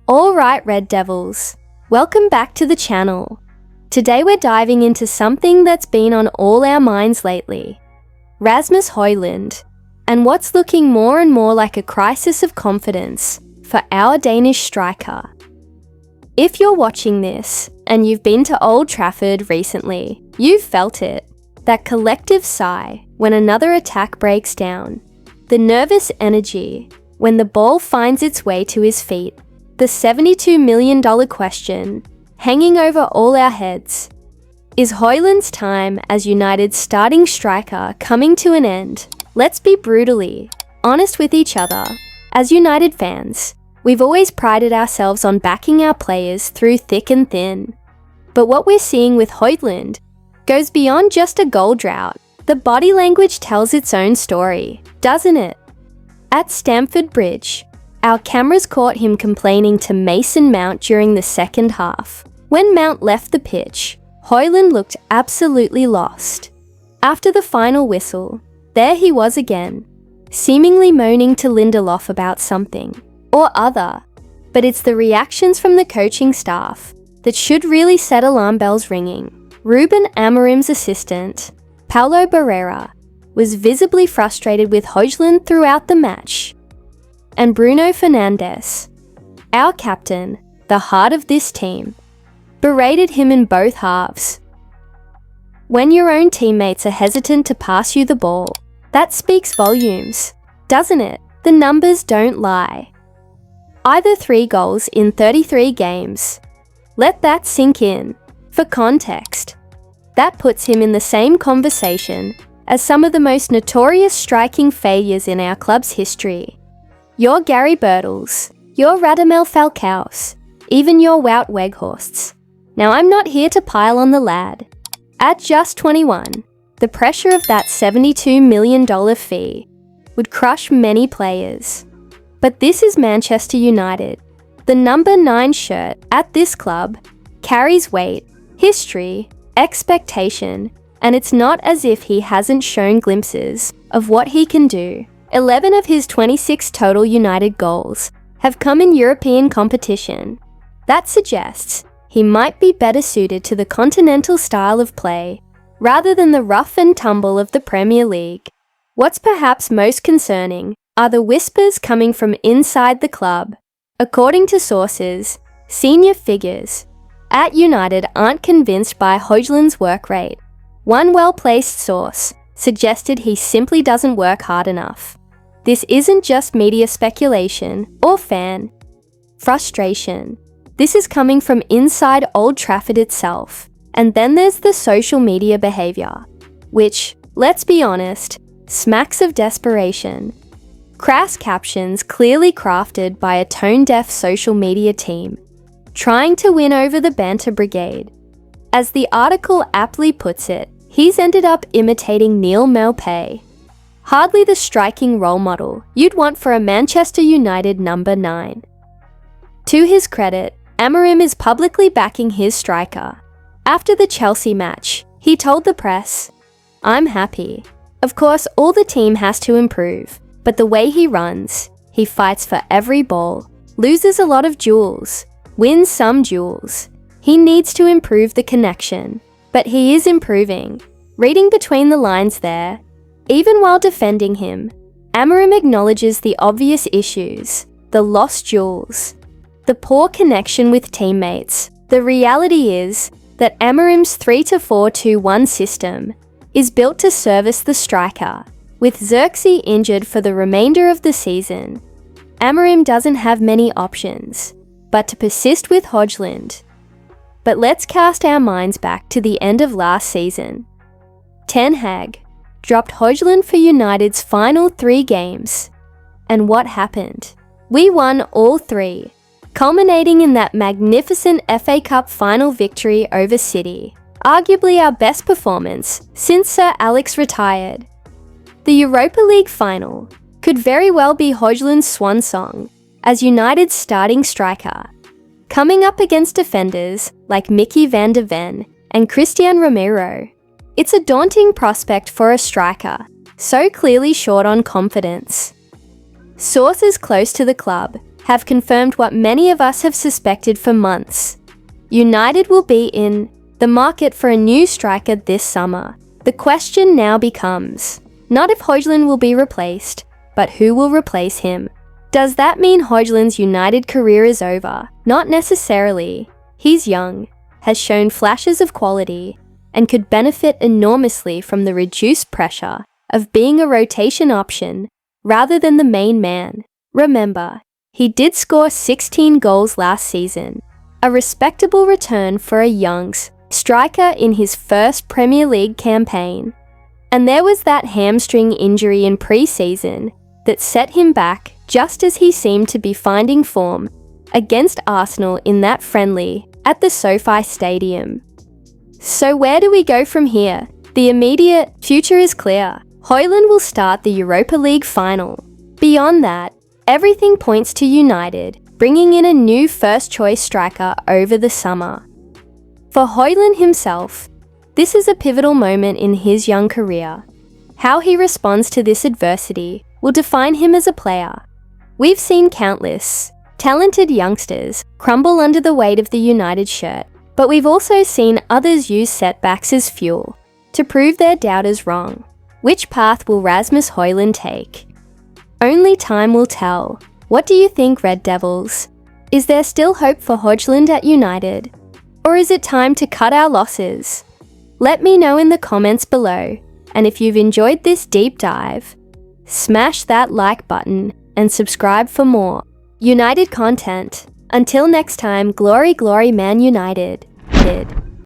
Alright Red Devils, welcome back to the channel. Today we're diving into something that's been on all our minds lately. Rasmus Hojlund, and what's looking more and more like a crisis of confidence for our Danish striker. If you're watching this, and you've been to Old Trafford recently, you've felt it. That collective sigh when another attack breaks down. The nervous energy when the ball finds its way to his feet. The $72 million question hanging over all our heads. Is Hojlund's time as United's starting striker coming to an end? Let's be brutally honest with each other. As United fans, we've always prided ourselves on backing our players through thick and thin. But what we're seeing with Hojlund goes beyond just a goal drought. The body language tells its own story, doesn't it? At Stamford Bridge, our cameras caught him complaining to Mason Mount during the second half. When Mount left the pitch, Hojlund looked absolutely lost. After the final whistle, there he was again, seemingly moaning to Lindelof about something or other. But it's the reactions from the coaching staff that should really set alarm bells ringing. Ruben Amorim's assistant, Paulo Barrera, was visibly frustrated with Hojlund throughout the match. And Bruno Fernandes, our captain, the heart of this team, berated him in both halves. When your own teammates are hesitant to pass you the ball, that speaks volumes, doesn't it? The numbers don't lie. Either 3 goals in 33 games. Let that sink in. For context, that puts him in the same conversation as some of the most notorious striking failures in our club's history. Your Gary Birtles, your Radamel Falcaos, even your Wout Weghorsts. Now I'm not here to pile on the lad. At just 21, the pressure of that $72 million fee would crush many players. But this is Manchester United. The number 9 shirt at this club carries weight, history, expectation, and it's not as if he hasn't shown glimpses of what he can do. 11 of his 26 total United goals have come in European competition. That suggests he might be better suited to the continental style of play rather than the rough and tumble of the Premier League. What's perhaps most concerning are the whispers coming from inside the club. According to sources, senior figures at United aren't convinced by Hojlund's work rate. One well-placed source suggested he simply doesn't work hard enough. This isn't just media speculation or fan frustration. This is coming from inside Old Trafford itself. And then there's the social media behavior, which, let's be honest, smacks of desperation. Crass captions clearly crafted by a tone-deaf social media team, trying to win over the banter brigade. As the article aptly puts it, he's ended up imitating Neil Maupay. Hardly the striking role model you'd want for a Manchester United number 9. To his credit, Amorim is publicly backing his striker. After the Chelsea match, he told the press, "I'm happy. Of course, all the team has to improve, but the way he runs, he fights for every ball, loses a lot of duels, wins some duels. He needs to improve the connection, but he is improving." Reading between the lines there, even while defending him, Amorim acknowledges the obvious issues, the lost duels, the poor connection with teammates. The reality is that Amorim's 3-4-2-1 system is built to service the striker. With Xerxes injured for the remainder of the season, Amorim doesn't have many options but to persist with Hojlund. But let's cast our minds back to the end of last season. Ten Hag dropped Hojlund for United's final 3 games. And what happened? We won all 3, culminating in that magnificent FA Cup final victory over City, arguably our best performance since Sir Alex retired. The Europa League final could very well be Hojlund's swan song as United's starting striker, coming up against defenders like Mickey van der Ven and Christian Romero. It's a daunting prospect for a striker, so clearly short on confidence. Sources close to the club have confirmed what many of us have suspected for months. United will be in the market for a new striker this summer. The question now becomes, not if Hojlund will be replaced, but who will replace him. Does that mean Hojlund's United career is over? Not necessarily. He's young, has shown flashes of quality, and could benefit enormously from the reduced pressure of being a rotation option rather than the main man. Remember, he did score 16 goals last season, a respectable return for a young striker in his first Premier League campaign. And there was that hamstring injury in pre-season that set him back just as he seemed to be finding form against Arsenal in that friendly at the SoFi Stadium. So where do we go from here? The immediate future is clear. Hojlund will start the Europa League final. Beyond that, everything points to United bringing in a new first-choice striker over the summer. For Hojlund himself, this is a pivotal moment in his young career. How he responds to this adversity will define him as a player. We've seen countless talented youngsters crumble under the weight of the United shirt, but we've also seen others use setbacks as fuel to prove their doubters wrong. Which path will Rasmus Hojlund take? Only time will tell. What do you think, Red Devils? Is there still hope for Hojlund at United? Or is it time to cut our losses? Let me know in the comments below, and if you've enjoyed this deep dive, smash that like button and subscribe for more United content. Until next time, glory, glory, Man United.